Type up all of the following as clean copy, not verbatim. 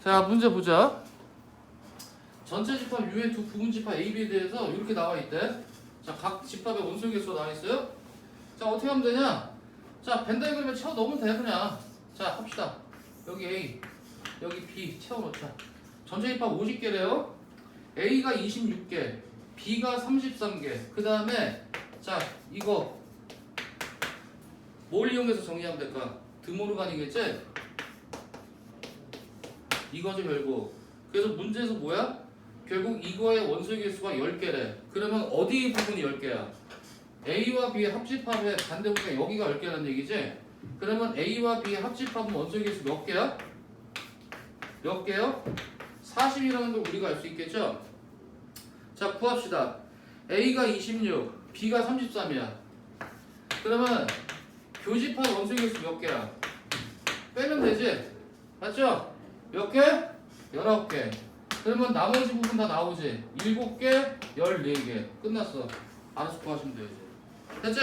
자, 문제 보자. 전체 집합 U의 두 부분 집합 A, B에 대해서 이렇게 나와 있대. 자, 각 집합의 원소 개수가 나와 있어요. 자, 어떻게 하면 되냐? 자, 벤다이그램에 채워 넣으면 돼, 그냥. 자, 합시다. 여기 A, 여기 B 채워 넣자. 전체 집합 50개래요. A가 26개, B가 33개. 그 다음에 자, 이거 뭘 이용해서 정리하면 될까? 드모르간이겠지? 이거죠, 결국. 그래서 문제에서 뭐야? 결국 이거의 원소 개수가 10개래. 그러면 어디 부분이 10개야? A와 B의 합집합의 반대 부분이 여기가 10개라는 얘기지? 그러면 A와 B의 합집합은 원소 개수 몇 개야? 몇 개요? 40이라는 걸 우리가 알 수 있겠죠? 자, 구합시다. A가 26, B가 33이야. 그러면 교집합 원소 개수 몇 개야? 빼면 되지? 맞죠? 몇 개? 19개. 그러면 나머지 부분 다 나오지? 7개, 14개. 끝났어. 알아서 구하시면 돼요, 이제. 됐지?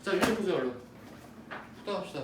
자, 유제 보세요, 얼른. 부탁합시다.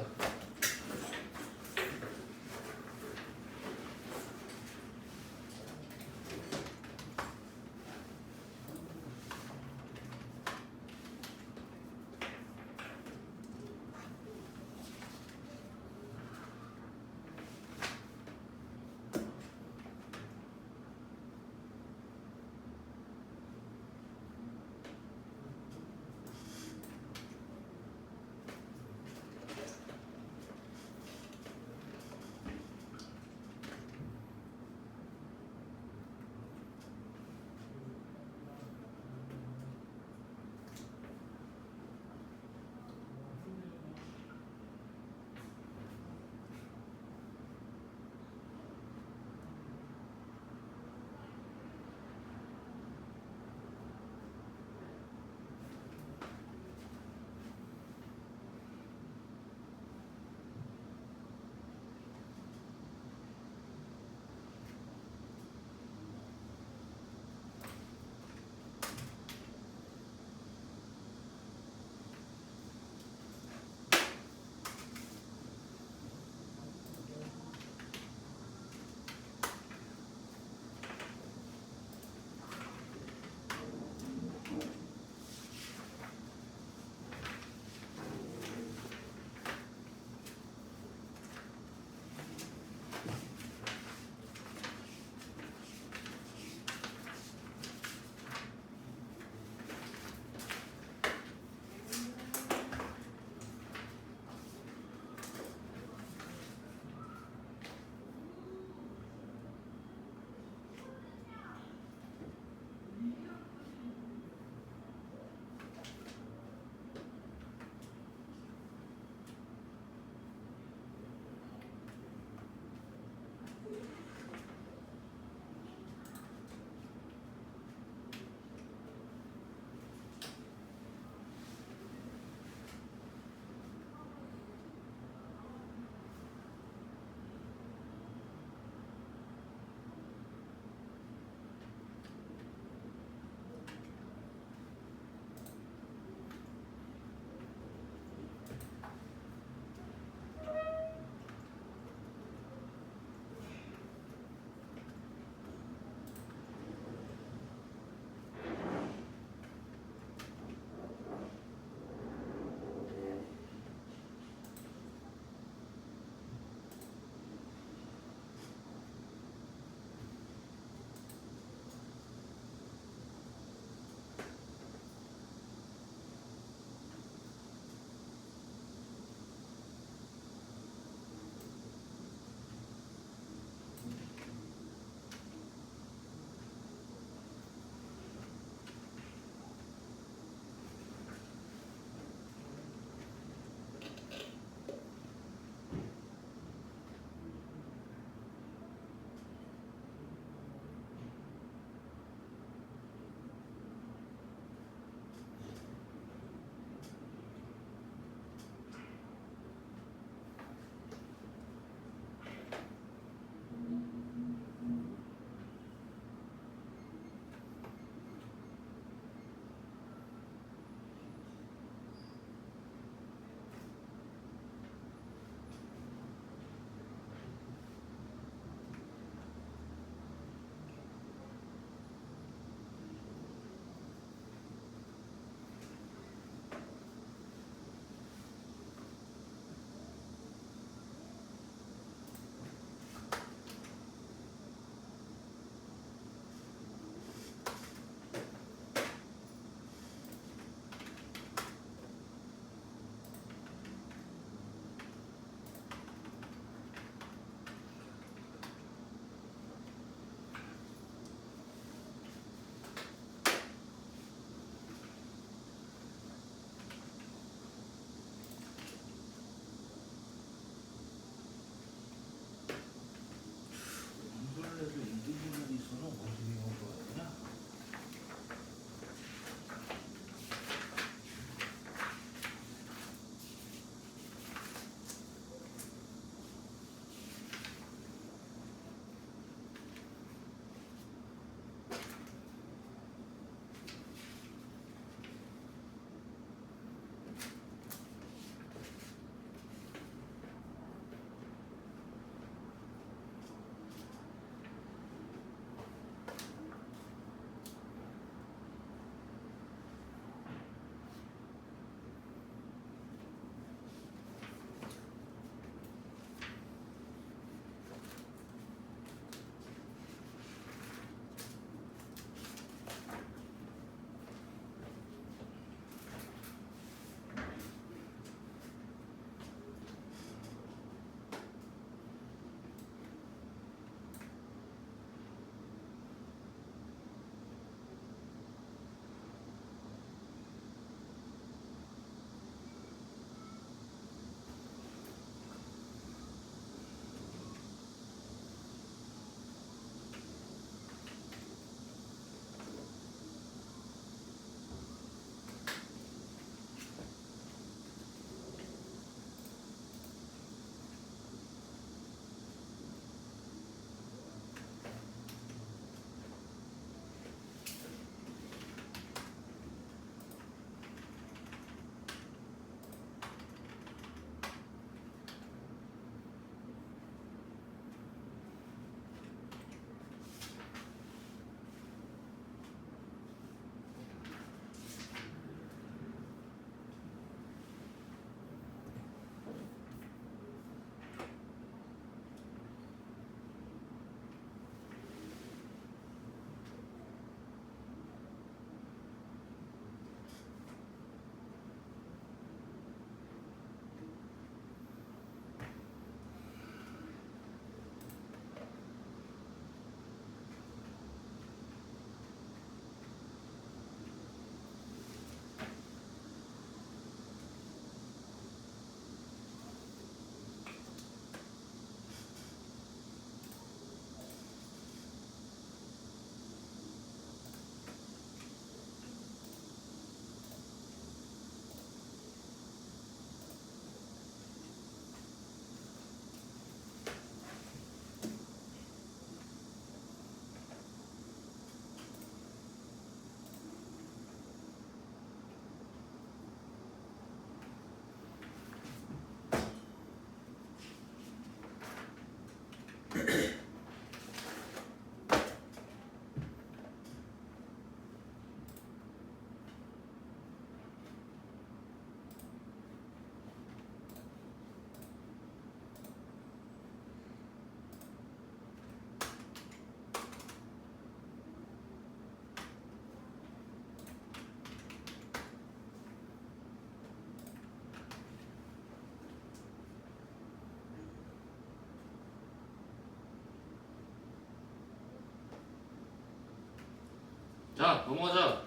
자, 넘어가자.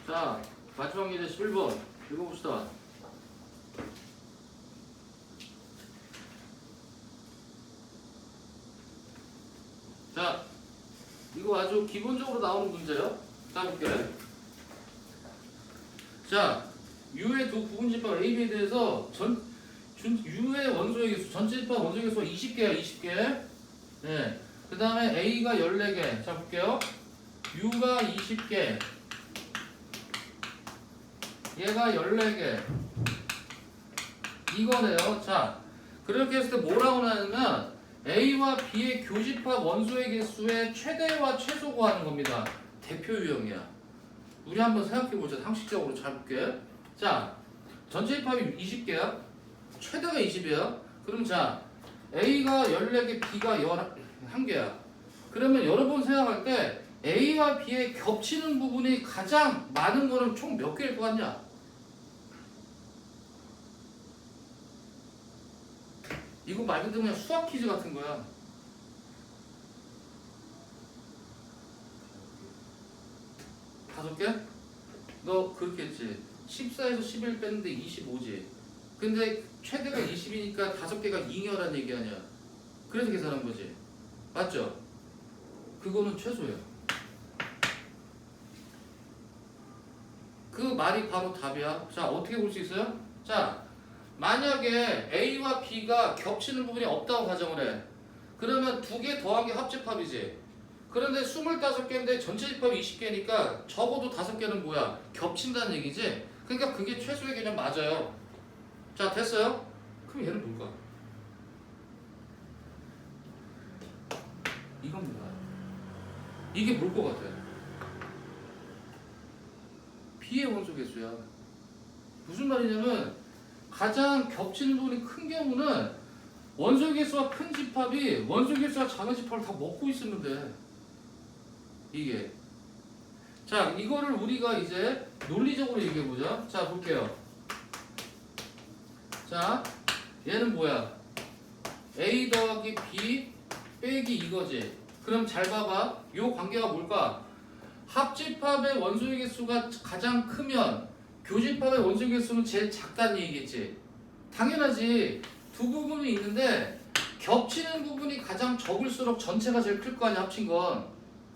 자, 마지막 문제 11번 읽어봅시다. 자, 이거 아주 기본적으로 나오는 문제예요. 자, 볼게요. 자, U의 두 부분집합 A, B에 대해서 U의 원소의 개수, 전체 집합 원소의 개수가 20개야, 20개. 네. 그 다음에 A가 14개. 자, 볼게요. U가 20개. 얘가 14개. 이거네요. 자, 그렇게 했을 때 뭐라고 나냐면 A와 B의 교집합 원소의 개수의 최대와 최소 구하는 겁니다. 대표 유형이야. 우리 한번 생각해보자. 상식적으로 잘 볼게. 자, 전체 집합이 20개야. 최대가 20이야. 그럼 자, A가 14개, B가 11개야. 그러면 여러분 생각할 때 A와 B의 겹치는 부분이 가장 많은 거는 총 몇 개일 것 같냐? 이거 말 그대로 그냥 수학 퀴즈 같은 거야. 다섯 개? 너 그렇게 했지. 14에서 11 뺐는데 25지. 근데 최대가 20이니까 다섯 개가 잉여란 얘기 아니야. 그래서 계산한 거지. 맞죠? 그거는 최소예요. 그 말이 바로 답이야. 자, 어떻게 볼 수 있어요? 자, 만약에 A와 B가 겹치는 부분이 없다고 가정을 해. 그러면 두 개 더한 게 합집합이지. 그런데 25개인데 전체 집합이 20개니까 적어도 5개는 뭐야? 겹친다는 얘기지? 그러니까 그게 최소의 개념 맞아요. 자, 됐어요? 그럼 얘는 뭘까? 이겁니다. 이게 뭘 것 같아? B의 원소 개수야. 무슨 말이냐면 가장 겹치는 부분이 큰 경우는 원소 개수와 큰 집합이 원소 개수와 작은 집합을 다 먹고 있으면 돼. 이게. 자, 이거를 우리가 이제 논리적으로 얘기해 보자. 자, 볼게요. 자, 얘는 뭐야? A 더하기 B 빼기 이거지. 그럼 잘 봐봐. 요 관계가 뭘까? 합집합의 원소의 개수가 가장 크면 교집합의 원소의 개수는 제일 작다는 얘기겠지. 당연하지. 두 부분이 있는데 겹치는 부분이 가장 적을수록 전체가 제일 클 거 아니야, 합친 건.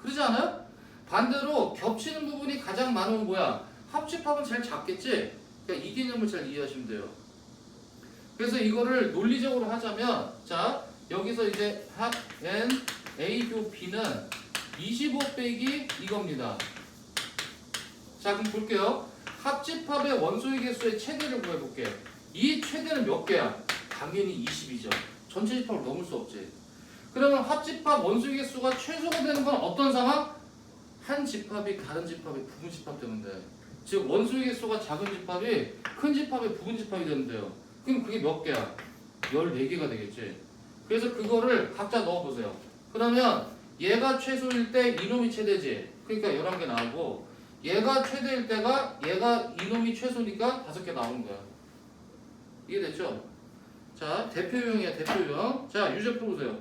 그러지 않아요? 반대로 겹치는 부분이 가장 많으면 뭐야? 합집합은 제일 작겠지? 그러니까 이 개념을 잘 이해하시면 돼요. 그래서 이거를 논리적으로 하자면 자, 여기서 이제 합 N A 교 B는 25 빼기 이겁니다. 자, 그럼 볼게요. 합집합의 원소의 개수의 최대를 구해볼게. 이 최대는 몇 개야? 당연히 20이죠. 전체 집합을 넘을 수 없지. 그러면 합집합 원소의 개수가 최소가 되는 건 어떤 상황? 한 집합이 다른 집합의 부분 집합 되면 돼. 즉 원소의 개수가 작은 집합이 큰 집합의 부분 집합이 되면 돼요. 그럼 그게 몇 개야? 14개가 되겠지. 그래서 그거를 각자 넣어보세요. 그러면 얘가 최소일 때 이놈이 최대지. 그러니까 11개 나오고 얘가 최대일 때가 얘가 이놈이 최소니까 5개 나오는 거야. 이해됐죠? 자, 대표유형이야, 대표유형. 자, 유제 풀어보세요.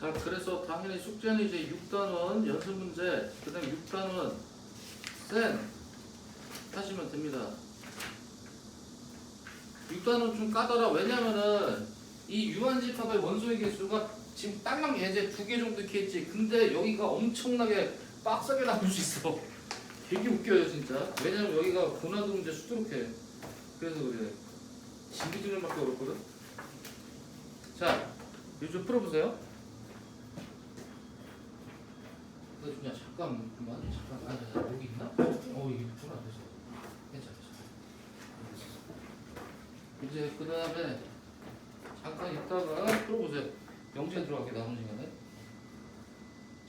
자, 그래서 당연히 숙제는 이제 6단원 연습 문제, 그 다음에 6단원 센 하시면 됩니다. 6단원 좀 까더라. 왜냐면은 이 유한집합의 원소의 개수가 지금 땅랑 예제 2개 정도 이렇게 있지. 근데 여기가 엄청나게 빡세게 나올 수 있어. 되게 웃겨요 진짜. 왜냐면 여기가 고난도 문제 수두룩해. 그래서 그래. 진비두면밖에 어렵거든. 자, 이거 좀 풀어보세요. 야 잠깐 그만. 잠깐. 여기 있나? 여기 있구나. 괜찮아. 이제 그 다음에 잠깐 있다가 풀어보세요. 명제 들어갈게 남은 시간에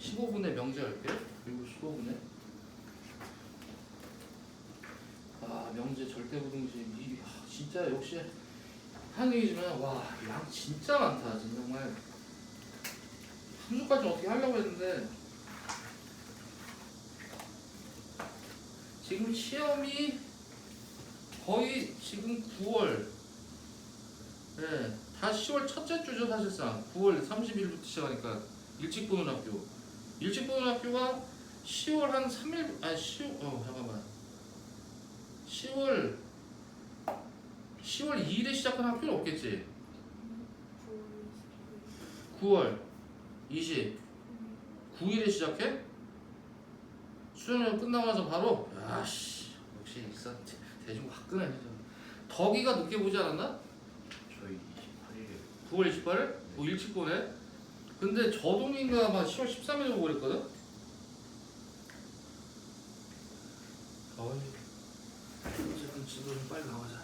15분에 명제 할게요. 그리고 15분에 명제 절대부등식 진짜 역시 하는 얘기지만 양 진짜 많다. 진짜 정말 3주까지 어떻게 하려고 했는데 지금 시험이 거의 지금 9월 다 10월 첫째 주죠. 사실상 9월 30일부터 시작하니까 일찍 보는 학교. 일찍 보는 학교가 10월 한 3일 잠깐만 10월 2일에 시작한 학교는 없겠지. 9월 20 9일에 시작해? 수련회 끝나고 나서 바로 역시 있어. 대중 화끈해. 덕이가 늦게 보지 않았나? 저희 28일에 9월 28일? 뭐 일찍 보네? 근데 저동인가 아마 10월 13일에 보고 그랬거든? 어쨌든 지도 좀 빨리 나가자.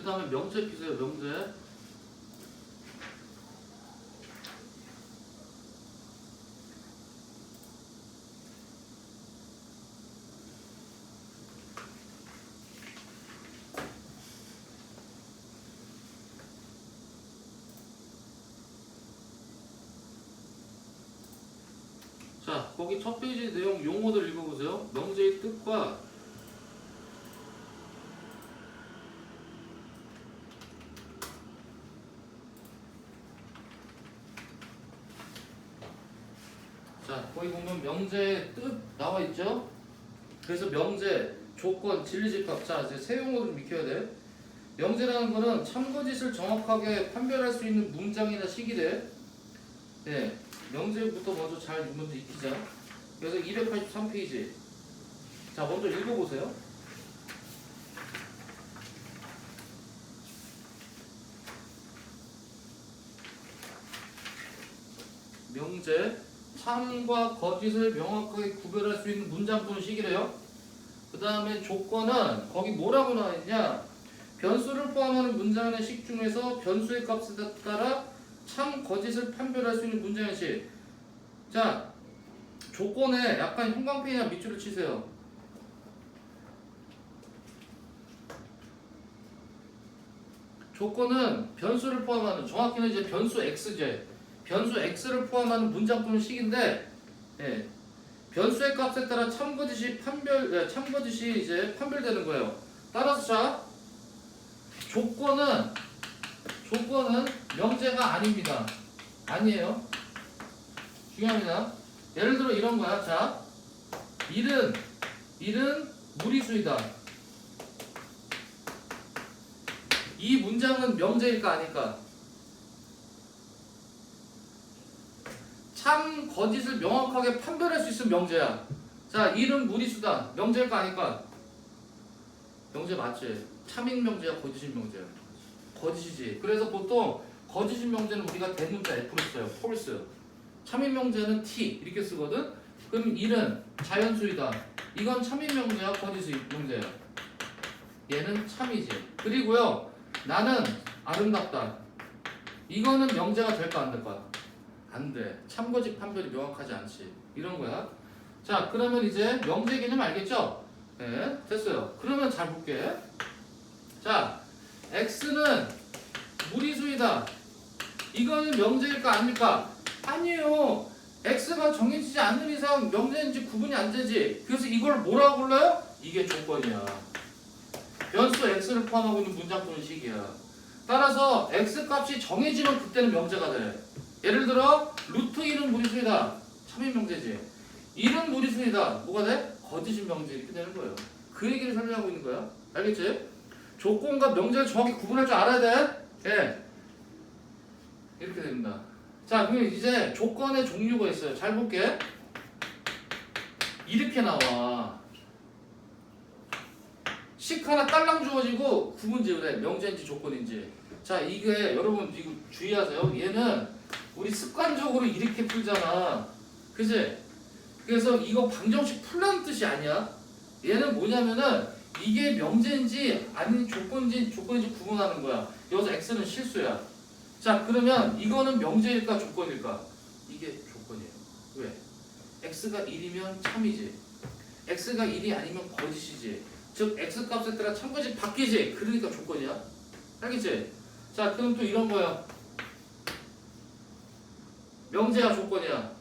그 다음에 명제 피세요. 명제. 자, 거기 첫 페이지 내용 용어들 읽어보세요. 명제의 뜻과 자, 거기 보면 명제의 뜻 나와 있죠? 그래서 명제, 조건, 진리집합. 자, 이제 세 용어를 익혀야 돼. 명제라는 거는 참거짓을 정확하게 판별할 수 있는 문장이나 시기래. 네, 명제부터 먼저 익히자. 그래서 283페이지. 자, 먼저 읽어보세요. 명제, 참과 거짓을 명확하게 구별할 수 있는 문장 또는 시기래요. 그 다음에 조건은 거기 뭐라고 나와 있냐? 변수를 포함하는 문장이나 식 중에서 변수의 값에 따라 참, 거짓을 판별할 수 있는 문장의 식. 자, 조건에 약간 형광펜이나 밑줄을 치세요. 조건은 변수를 포함하는, 정확히는 이제 변수 x제, 변수 x를 포함하는 문장 또는 식인데, 예, 변수의 값에 따라 참거짓이 이제 판별되는 거예요. 따라서 자, 조건은 명제가 아닙니다. 아니에요. 중요합니다. 예를 들어 이런 거야. 자, 1은 무리수이다. 이 문장은 명제일까 아닐까? 참, 거짓을 명확하게 판별할 수 있으면 명제야. 자, 1은 무리수다. 명제일까 아닐까? 명제 맞지? 참인 명제야, 거짓인 명제야? 거짓이지. 그래서 보통 거짓인 명제는 우리가 대문자 F로 써요. false. 참인 명제는 T 이렇게 쓰거든. 그럼 1은 자연수이다. 이건 참인 명제야, 거짓 명제야? 얘는 참이지. 그리고요, 나는 아름답다. 이거는 명제가 될까 안 될까? 안 돼. 참거짓 판별이 명확하지 않지. 이런 거야. 자, 그러면 이제 명제 개념 알겠죠? 네, 됐어요. 그러면 잘 볼게. 자, x는 무리수이다. 이거는 명제일까 아닙니까? 아니에요. x가 정해지지 않는 이상 명제인지 구분이 안 되지. 그래서 이걸 뭐라고 불러요? 이게 조건이야. 변수 x를 포함하고 있는 문장 또는 식이야. 따라서 x 값이 정해지면 그때는 명제가 돼. 예를 들어 루트 1은 무리수이다. 참인 명제지. 1은 무리수이다. 뭐가 돼? 거짓인 명제. 이렇게 되는 거예요. 그 얘기를 설명하고 있는 거야. 알겠지? 조건과 명제를 정확히 구분할 줄 알아야 돼. 예. 이렇게 됩니다. 자, 그럼 이제 조건의 종류가 있어요. 잘 볼게. 이렇게 나와. 식 하나 딸랑 주어지고 구분 지으래. 명제인지 조건인지. 자, 이게 여러분 이거 주의하세요. 얘는 우리 습관적으로 이렇게 풀잖아. 그지? 그래서 이거 방정식 풀라는 뜻이 아니야. 얘는 뭐냐면은 이게 명제인지 아닌 조건인지 구분하는 거야. 여기서 x는 실수야. 자, 그러면 이거는 명제일까 조건일까? 이게 조건이에요. 왜? x가 1이면 참이지. x가 1이 아니면 거짓이지. 즉 x 값에 따라 참거짓 바뀌지. 그러니까 조건이야. 알겠지? 자, 그럼 또 이런 거야. 명제야 조건이야?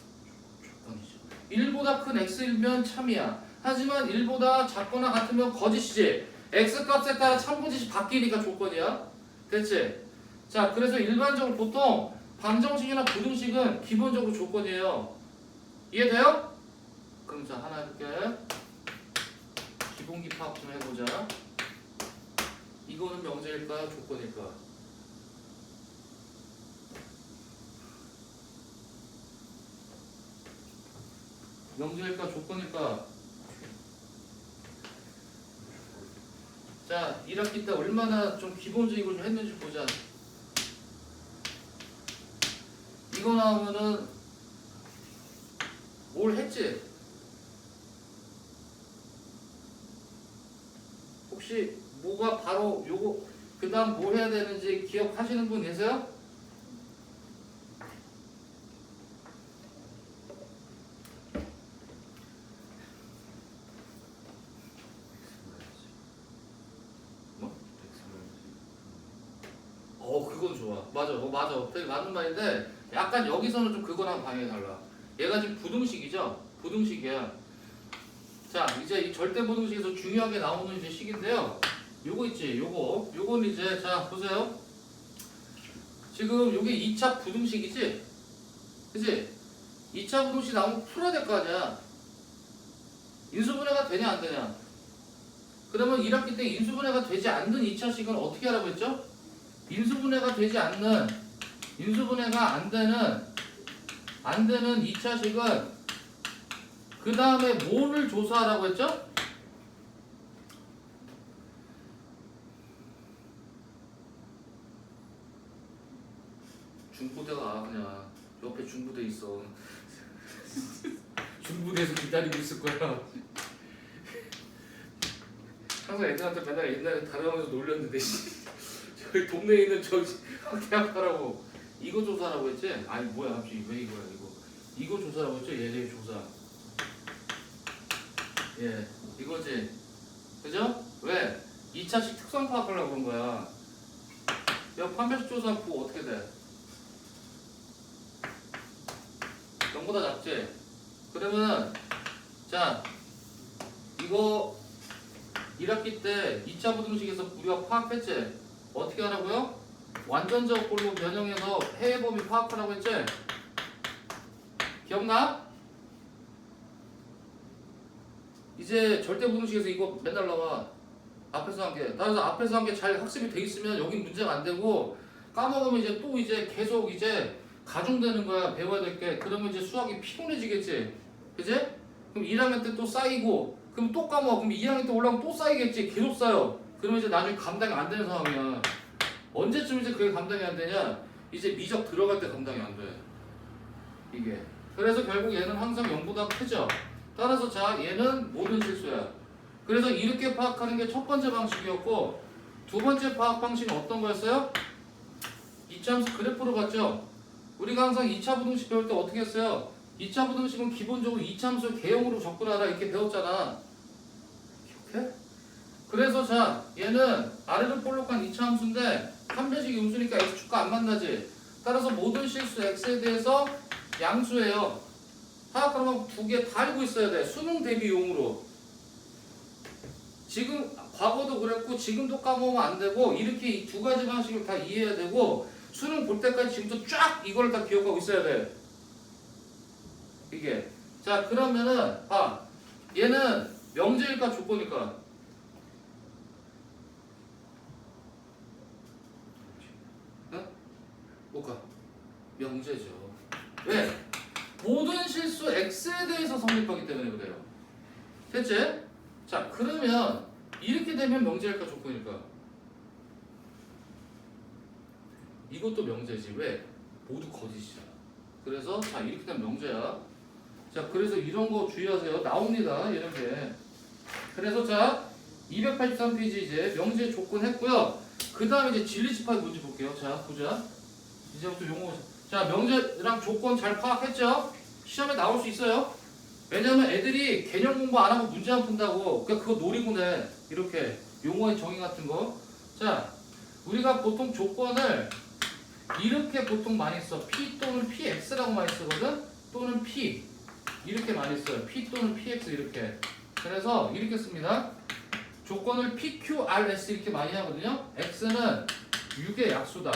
조건이지. 1보다 큰 x이면 참이야. 하지만 1보다 작거나 같으면 거짓이지. x 값에 따라 참거짓이 바뀌니까 조건이야. 됐지? 자, 그래서 일반적으로 보통 방정식이나 부등식은 기본적으로 조건이에요. 이해돼요? 그럼 자, 하나 해볼게. 기본기 파악 좀 해보자. 이거는 명제일까 조건일까? 명제일까 조건일까? 자, 1학기 때 얼마나 좀 기본적인 걸 좀 했는지 보자. 이거 나오면은 뭘 했지? 혹시 뭐가 바로 요거 그 다음 뭐 해야 되는지 기억하시는 분 계세요? 뭐? 그건 좋아. 맞아. 맞아. 되게 맞는 말인데 약간 여기서는 좀 그거랑 방향이 달라. 얘가 지금 부등식이죠? 부등식이야. 자, 이제 이 절대 부등식에서 중요하게 나오는 이제 식인데요. 요거 있지, 요건 이제, 자, 보세요. 지금 요게 2차 부등식이지? 그치? 2차 부등식 나오면 풀어야 될 거 아니야. 인수분해가 되냐, 안 되냐? 그러면 1학기 때 인수분해가 되지 않는 2차식은 어떻게 하라고 했죠? 인수분해가 되지 않는, 인수분해가 안 되는 2차식은 그 다음에 뭐를 조사하라고 했죠? 중부대가 그냥 옆에 중부대 있어. 중부대에서 기다리고 있을 거야. 항상 애들한테 맨날 옛날에 다뤄가면서 놀렸는데 저희 동네에 있는 저 대학하라고 이거 조사라고 했지? 아니 뭐야 갑자기 왜 이거야 이거 조사라고 했죠? 얘 조사. 예, 이거지. 그죠? 왜? 2차식 특성 파악하려고 그런 거야. 야, 판별식 조사 뭐 어떻게 돼? 0보다 작지? 그러면 자, 이거 1학기 때 2차 부등식에서 우리가 파악했지? 어떻게 하라고요? 완전적 꼴로 변형해서 해외 범위 파악하라고 했지? 기억나? 이제 절대 부등식에서 이거 맨날 나와. 앞에서 한 게. 따라서 앞에서 한 게 잘 학습이 돼 있으면 여긴 문제가 안 되고 까먹으면 이제 또 이제 계속 이제 가중되는 거야. 배워야 될 게. 그러면 이제 수학이 피곤해지겠지. 그지? 그럼 1학년 때 또 쌓이고 그럼 또 까먹어. 그럼 2학년 때 올라오면 또 쌓이겠지. 계속 쌓여. 그러면 이제 나중에 감당이 안 되는 상황이야. 언제쯤 이제 그게 감당이 안 되냐? 이제 미적 들어갈 때 감당이 안 돼. 이게. 그래서 결국 얘는 항상 0보다 크죠. 따라서 자, 얘는 모든 실수야. 그래서 이렇게 파악하는 게 첫 번째 방식이었고 두 번째 파악 방식은 어떤 거였어요? 2차함수 그래프로 봤죠? 우리가 항상 2차 부등식 배울 때 어떻게 했어요? 2차 부등식은 기본적으로 2차함수 개형으로 접근하라 이렇게 배웠잖아. 기억해? 그래서 자, 얘는 아래로 볼록한 2차함수인데 판별식이 음수니까 x축과 안 만나지. 따라서 모든 실수 x에 대해서 양수예요. 파악하려면 두 개 다 알고 있어야 돼. 수능 대비용으로. 지금 과거도 그랬고 지금도 까먹으면 안 되고 이렇게 이 두 가지 방식을 다 이해해야 되고 수능 볼 때까지 지금부터 쫙 이걸 다 기억하고 있어야 돼. 이게. 자, 그러면은 얘는 명제일까 조건일까? 응? 뭐가? 명제죠. 왜? 모든 실수 x에 대해서 성립하기 때문에 그래요. 됐지? 자, 그러면 이렇게 되면 명제일까 조건일까? 이것도 명제지. 왜? 모두 거짓이야. 그래서 자, 이렇게 되면 명제야. 자, 그래서 이런 거 주의하세요. 나옵니다. 이런 게. 그래서 자, 283페이지 이제 명제 조건 했고요. 그 다음에 이제 진리집합이 뭔지 볼게요. 자, 보자. 이제부터 용어. 자, 명제랑 조건 잘 파악했죠? 시험에 나올 수 있어요. 왜냐면 애들이 개념 공부 안 하고 문제 안 푼다고. 그러니까 그거 노리고 내. 이렇게 용어의 정의 같은 거. 자, 우리가 보통 조건을 이렇게 보통 많이 써. P 또는 PX라고 많이 쓰거든. 또는 P 이렇게 많이 써요. P 또는 PX 이렇게. 그래서 이렇게 씁니다. 조건을 PQRS 이렇게 많이 하거든요. X는 6의 약수다.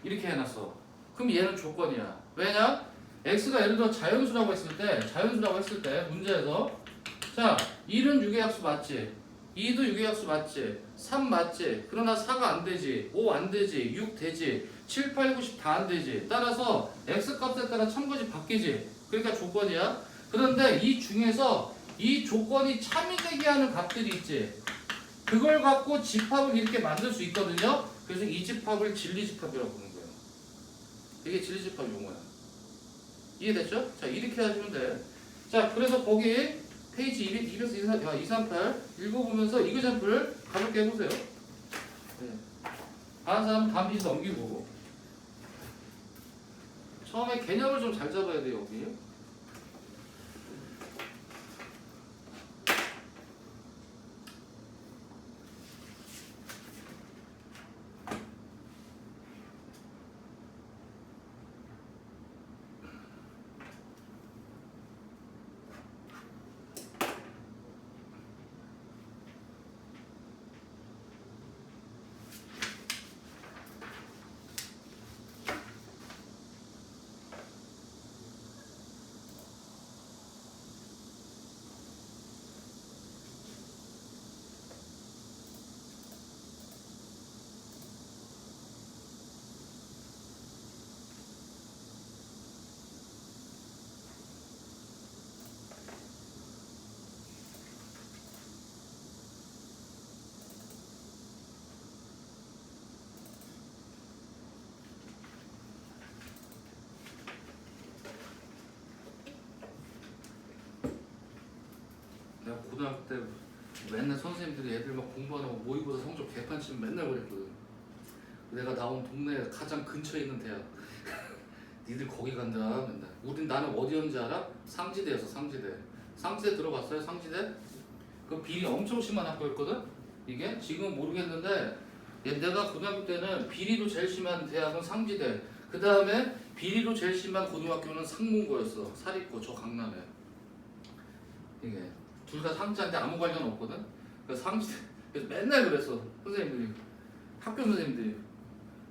이렇게 해놨어. 그럼 얘는 조건이야. 왜냐? X가 예를 들어 자연수라고 했을 때 문제에서 자, 1은 6의 약수 맞지? 2도 6의 약수 맞지? 3 맞지? 그러나 4가 안 되지. 5 안 되지. 6 되지. 7, 8, 9, 10 다 안 되지. 따라서 X 값에 따라 참고지 바뀌지. 그러니까 조건이야. 그런데 이 중에서 이 조건이 참이되게 하는 값들이 있지. 그걸 갖고 집합을 이렇게 만들 수 있거든요. 그래서 이 집합을 진리집합이라고 부르는 거예요. 이게 진리집합 용어야. 이해됐죠? 자, 이렇게 하시면 돼. 자, 그래서 거기 페이지 200에서 238 읽어보면서 이그젠플 가볍게 해보세요. 네. 다른 사람은 다음 페이지 넘기고 처음에 개념을 좀 잘 잡아야 돼요. 여기 내가 고등학교 때 맨날 선생님들이 애들 막 공부하는 거 모의고사 성적 개판 치면 맨날 그랬거든. 내가 나온 동네 가장 근처에 있는 대학. 니들 거기 간다 맨날. 나는 어디였는지 알아? 상지대였어. 상지대 들어봤어요? 상지대? 그 비리 엄청 심한 학교였거든? 이게? 지금은 모르겠는데 내가 고등학교 때는 비리로 제일 심한 대학은 상지대, 그 다음에 비리로 제일 심한 고등학교는 상문고였어. 사립고 저 강남에. 이게 둘 다 상지한테 아무 관련 없거든? 그래서 상지대, 그래서 맨날 그랬어. 선생님들이, 학교 선생님들이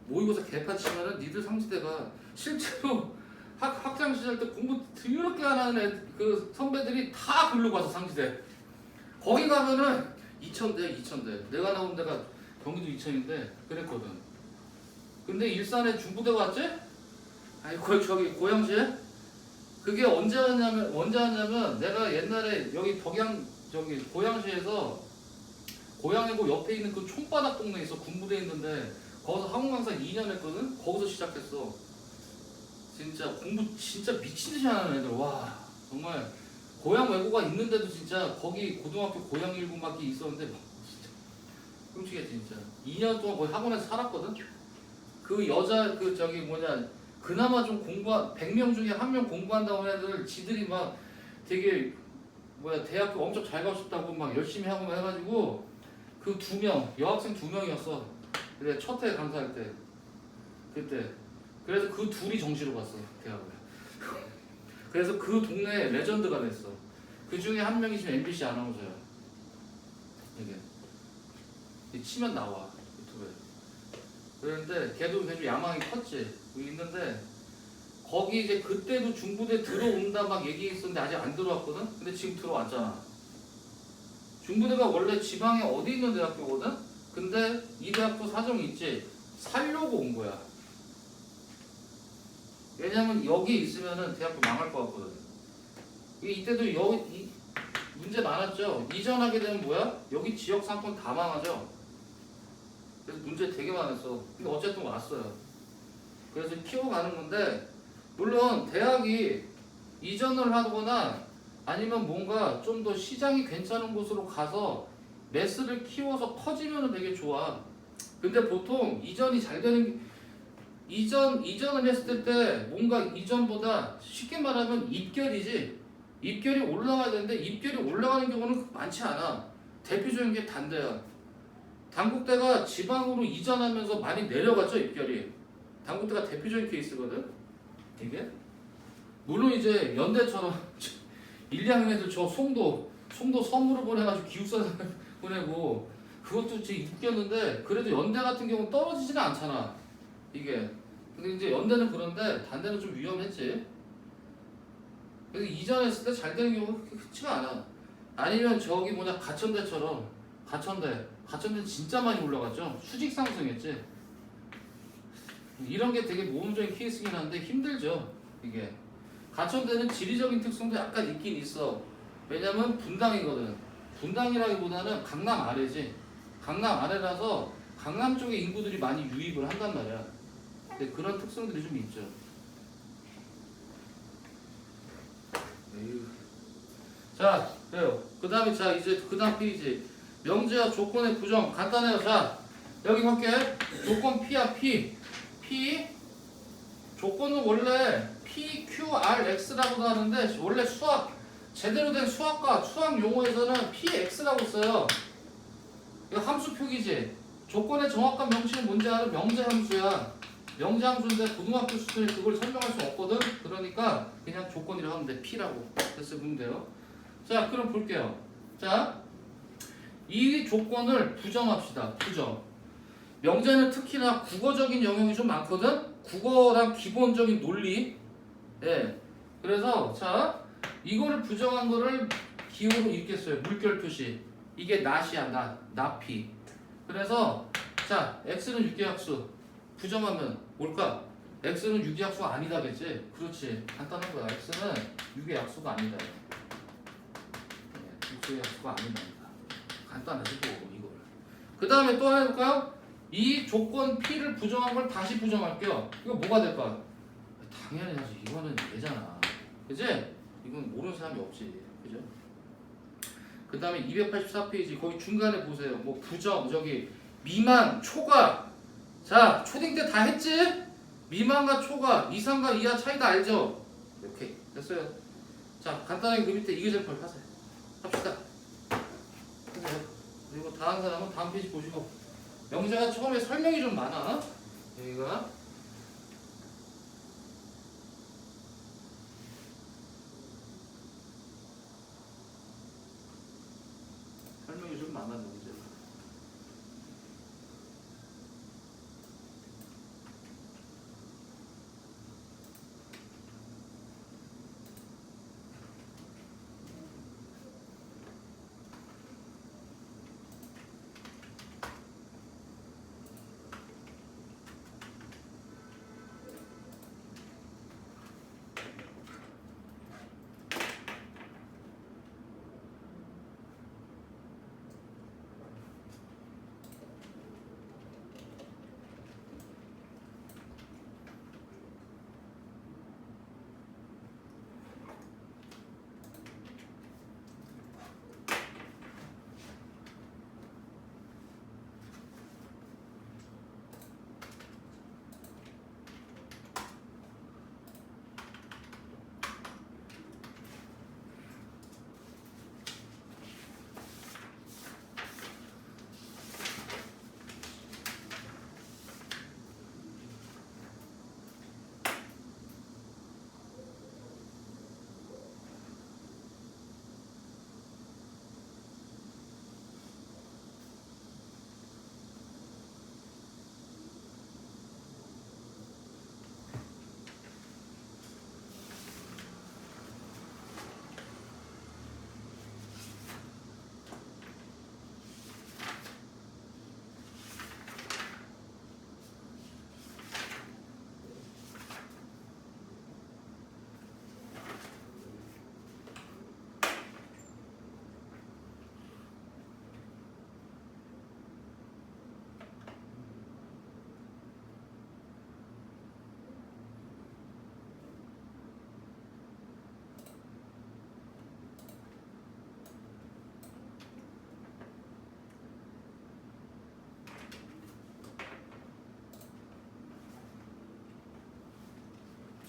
모의고사 개판 치면은 니들 상지대가 실제로 학창 시절 때 공부 더럽게 안 하는 그 선배들이 다 글로 가서 상지대. 거기 가면은 이천대. 내가 나온 데가 경기도 이천인데 그랬거든. 근데 일산에 중부대가 왔지? 아니 저기 고양시에? 그게 언제 왔냐면 내가 옛날에 여기 저기 고양시에서 고양이고 옆에 있는 그 총바닥 동네에 있어. 군부대 있는데 거기서 항공강사 2년 했거든? 거기서 시작했어. 진짜 공부 진짜 미친듯이 하는 애들. 와 정말 고양 외고가 있는데도 진짜 거기 고등학교 고양 1군밖에 있었는데 진짜 끔찍해 진짜. 2년 동안 거의 학원에서 살았거든? 그 여자 그 저기 뭐냐 그나마 좀 100명 중에 1명 공부한다고 하는 애들 지들이 막 되게 대학교 엄청 잘 가고 싶다고 막 열심히 하고 막 해가지고 그 2명 여학생 2명이었어. 그래 첫 해 강사할 때 그때 그래서 그 둘이 정시로 갔어 대학을. 그래서 그 동네에 레전드가 됐어. 그 중에 한 명이 지금 MBC 아나운서야. 이게 치면 나와 유튜브에. 그런데 걔도 아주 야망이 컸지. 여기 있는데 거기 이제 그때도 중부대 들어온다 막 얘기했었는데 아직 안 들어왔거든. 근데 지금 들어왔잖아. 중부대가 원래 지방에 어디 있는 대학교거든. 근데 이 대학도 사정이 있지. 살려고 온 거야. 왜냐면 여기 있으면은 대학교 망할 것 같거든. 이때도 여기 문제 많았죠. 이전하게 되면 뭐야? 여기 지역 상권 다 망하죠. 그래서 문제 되게 많았어. 근데 어쨌든 왔어요. 그래서 키워가는 건데 물론 대학이 이전을 하거나 아니면 뭔가 좀 더 시장이 괜찮은 곳으로 가서 매스를 키워서 커지면 되게 좋아. 근데 보통 이전이 잘 되는 이전을 했을 때 뭔가 이전보다 쉽게 말하면 입결이지. 입결이 올라가야 되는데 입결이 올라가는 경우는 많지 않아. 대표적인 게 단대야. 단국대가 지방으로 이전하면서 많이 내려갔죠 입결이. 단국대가 대표적인 케이스거든. 이게 물론 이제 연대처럼 1, 2학년 애들 저 송도 섬으로 보내가지고 기숙사 보내고 그것도 진짜 웃겼는데 그래도 연대 같은 경우는 떨어지지는 않잖아 이게. 근데 이제 연대는 그런데 단대는 좀 위험했지. 그래서 이전했을 때 잘 되는 경우가 그렇게 흔치가 않아. 아니면 저기 뭐냐 가천대처럼 가천대는 진짜 많이 올라갔죠. 수직 상승했지. 이런 게 되게 모험적인 케이스긴 한데 힘들죠 이게. 가천대는 지리적인 특성도 약간 있긴 있어. 왜냐면 분당이거든. 분당이라기보다는 강남 아래지. 강남 아래라서 강남 쪽에 인구들이 많이 유입을 한단 말이야. 근데 그런 특성들이 좀 있죠. 자 그래요. 그 다음에 자 이제 그 다음 페이지 명제와 조건의 부정 간단해요. 자 여기 볼게. 조건 P야 P. P 조건은 원래 P, Q, R, X라고도 하는데 원래 수학 제대로 된 수학과 수학 용어에서는 PX라고 써요. 이거 함수 표기지. 조건의 정확한 명칭은 뭔지 알아? 명제 함수야. 명제 함수인데 고등학교 수준에 그걸 설명할 수 없거든. 그러니까 그냥 조건이라고 하면 돼. P라고. 됐어요. 보면 돼요. 자, 그럼 볼게요. 자, 이 조건을 부정합시다. 부정. 명제는 특히나 국어적인 영역이 좀 많거든. 국어랑 기본적인 논리. 예. 그래서 자, 이거를 부정한 거를 기호로 읽겠어요. 물결 표시. 이게 낫이야. 낫피. 그래서 자, x는 유기합수. 부정하면 뭘까? x는 유기합수가 아니다겠지. 그렇지. 간단한 거야. x는 유기합수가 아니다. 유기합수가 아니다. 간단하지 뭐 이걸. 그 다음에 또 하나 해볼까요? 이 조건 P를 부정한 걸 다시 부정할게요. 이거 뭐가 될까? 당연히 하지. 이거는 얘잖아. 그지? 이건 모르는 사람이 없지. 그죠? 그 다음에 284페이지 거기 중간에 보세요. 뭐 부정 저기 미만 초과. 자 초딩 때 다 했지? 미만과 초과 이상과 이하 차이 다 알죠? 오케이 됐어요. 자 간단하게 그 밑에 이그젠플 하세요. 합시다. 그리고 다음 사람은 다음 페이지 보시고 명제가 처음에 설명이 좀 많아. 여기가 설명이 좀 많아 명제가.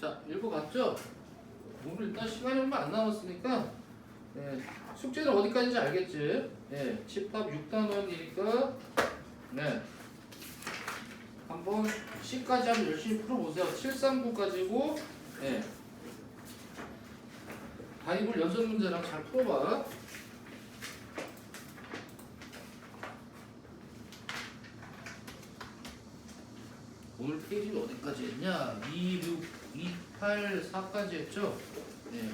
자, 읽어봤죠? 오늘 일단 시간이 얼마 안 남았으니까 예, 숙제는 어디까지인지 알겠지? 예, 집합 6단원이니까 네, 한번 10까지 한번 열심히 풀어보세요. 739까지고 예, 바이블 연습 문제랑 잘 풀어봐. 오늘 페이지는 어디까지 했냐? 26, 28, 4까지 했죠? 네.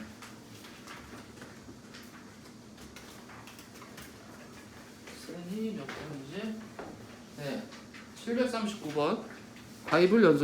쌤이 몇 번이지? 네. 739번. 바이블 연습